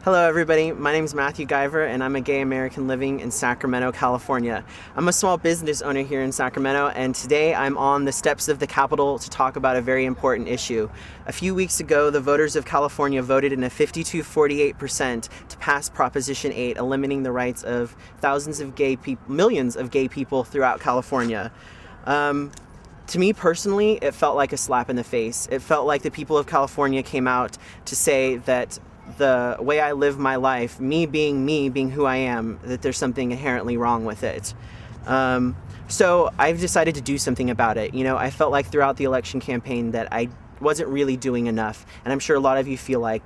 Hello everybody, my name is Matthew Guyver and I'm a gay American living in Sacramento, California. I'm a small business owner here in Sacramento and today I'm on the steps of the Capitol to talk about a very important issue. A few weeks ago, the voters of California voted in a 52-48% to pass Proposition 8, eliminating the rights of millions of gay people throughout California. To me personally, it felt like a slap in the face. It felt like the people of California came out to say that the way I live my life, me, being who I am, that there's something inherently wrong with it. So I've decided to do something about it. I felt like throughout the election campaign that I wasn't really doing enough. And I'm sure a lot of you feel like,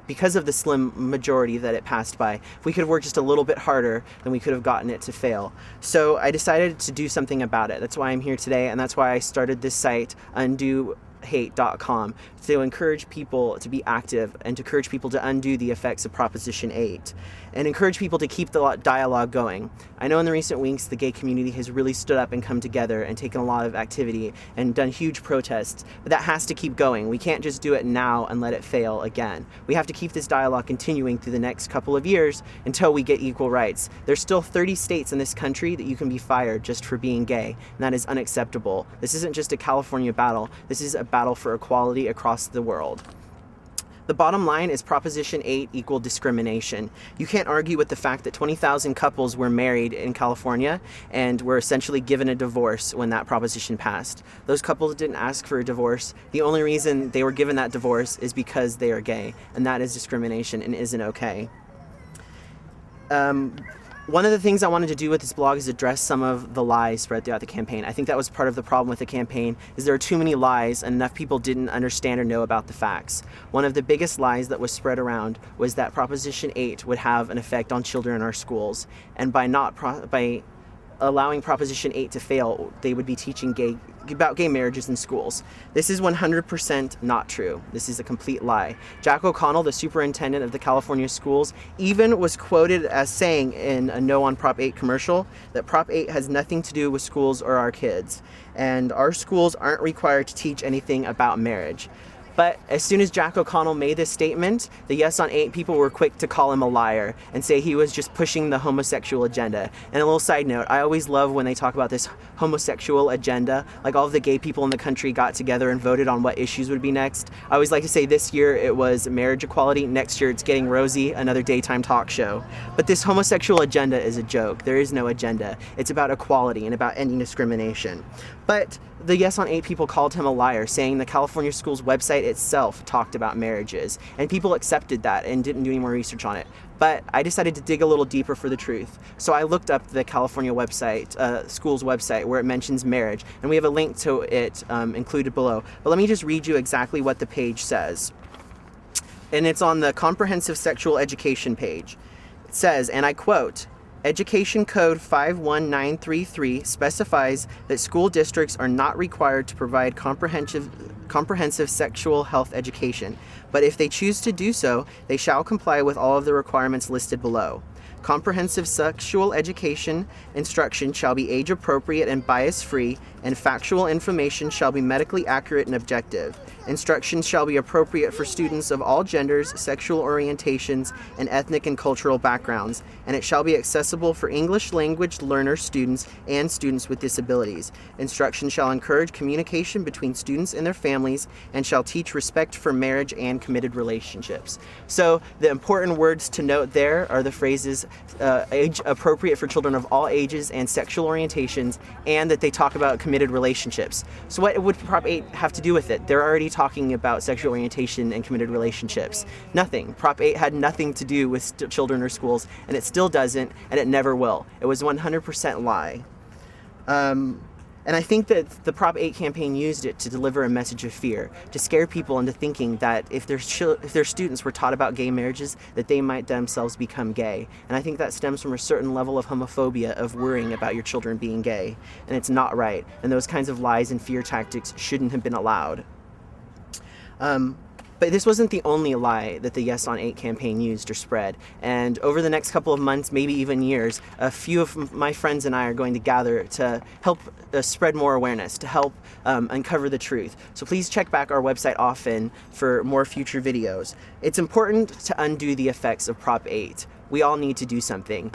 because of the slim majority that it passed by, if we could have worked just a little bit harder, then we could have gotten it to fail. So I decided to do something about it. That's why I'm here today, and that's why I started this site, undohate.com, to encourage people to be active and to encourage people to undo the effects of Proposition 8 and encourage people to keep the dialogue going. I know in the recent weeks the gay community has really stood up and come together and taken a lot of activity and done huge protests, but that has to keep going. We can't just do it now and let it fail again. We have to keep this dialogue continuing through the next couple of years until we get equal rights. There's still 30 states in this country that you can be fired just for being gay, and that is unacceptable. This isn't just a California battle, this is a battle for equality across the world. The bottom line is Proposition 8 equal discrimination. You can't argue with the fact that 20,000 couples were married in California and were essentially given a divorce when that proposition passed. Those couples didn't ask for a divorce. The only reason they were given that divorce is because they are gay, and that is discrimination and isn't okay. One of the things I wanted to do with this blog is address some of the lies spread throughout the campaign. I think that was part of the problem with the campaign, is there are too many lies and enough people didn't understand or know about the facts. One of the biggest lies that was spread around was that Proposition 8 would have an effect on children in our schools, and by allowing Proposition 8 to fail, they would be teaching about gay marriages in schools. This is 100% not true. This is a complete lie. Jack O'Connell, the superintendent of the California schools, even was quoted as saying in a No on Prop 8 commercial that Prop 8 has nothing to do with schools or our kids, and our schools aren't required to teach anything about marriage. But as soon as Jack O'Connell made this statement, the Yes on 8 people were quick to call him a liar and say he was just pushing the homosexual agenda. And a little side note, I always love when they talk about this homosexual agenda, like all of the gay people in the country got together and voted on what issues would be next. I always like to say this year it was marriage equality, next year it's Getting Rosie, another daytime talk show. But this homosexual agenda is a joke. There is no agenda. It's about equality and about ending discrimination. But the Yes on 8 people called him a liar, saying the California schools website itself talked about marriages, and people accepted that and didn't do any more research on it. But I decided to dig a little deeper for the truth. So I looked up the California website, school's website, where it mentions marriage, and we have a link to it included below. But let me just read you exactly what the page says. And it's on the Comprehensive Sexual Education page. It says, and I quote, Education Code 51933 specifies that school districts are not required to provide comprehensive sexual health education, but if they choose to do so, they shall comply with all of the requirements listed below. Comprehensive sexual education instruction shall be age-appropriate and bias-free, and factual information shall be medically accurate and objective. Instruction shall be appropriate for students of all genders, sexual orientations, and ethnic and cultural backgrounds, and it shall be accessible for English language learner students and students with disabilities. Instruction shall encourage communication between students and their families, and shall teach respect for marriage and committed relationships. So the important words to note there are the phrases age appropriate for children of all ages and sexual orientations, and that they talk about committed relationships. So what would Prop 8 have to do with it? They're already talking about sexual orientation and committed relationships. Nothing. Prop 8 had nothing to do with children or schools, and it still doesn't, and it never will. It was 100% lie. And I think that the Prop 8 campaign used it to deliver a message of fear, to scare people into thinking that if their students were taught about gay marriages, that they might themselves become gay. And I think that stems from a certain level of homophobia, of worrying about your children being gay. And it's not right. And those kinds of lies and fear tactics shouldn't have been allowed. But this wasn't the only lie that the Yes on 8 campaign used or spread. And over the next couple of months, maybe even years, a few of my friends and I are going to gather to help spread more awareness, to help uncover the truth. So please check back our website often for more future videos. It's important to undo the effects of Prop 8. We all need to do something.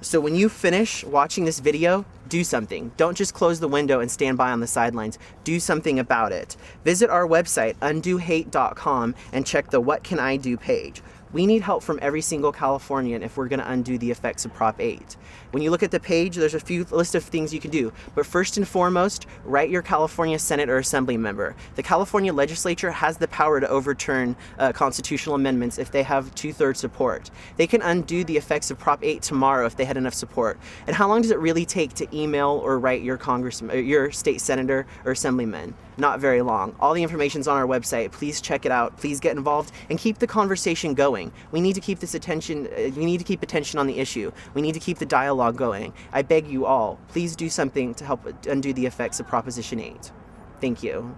So when you finish watching this video, do something. Don't just close the window and stand by on the sidelines. Do something about it. Visit our website, undohate.com, and check the What Can I Do page. We need help from every single Californian if we're going to undo the effects of Prop 8. When you look at the page, there's a few list of things you can do. But first and foremost, write your California Senate or Assembly member. The California legislature has the power to overturn constitutional amendments if they have 2/3 support. They can undo the effects of Prop 8 tomorrow if they had enough support. And how long does it really take to email or write your congressman, your state senator or assemblyman? Not very long. All the information's on our website. Please check it out. Please get involved and keep the conversation going. We need to keep this attention. We need to keep attention on the issue. We need to keep the dialogue going. I beg you all, please do something to help undo the effects of Proposition 8. Thank you.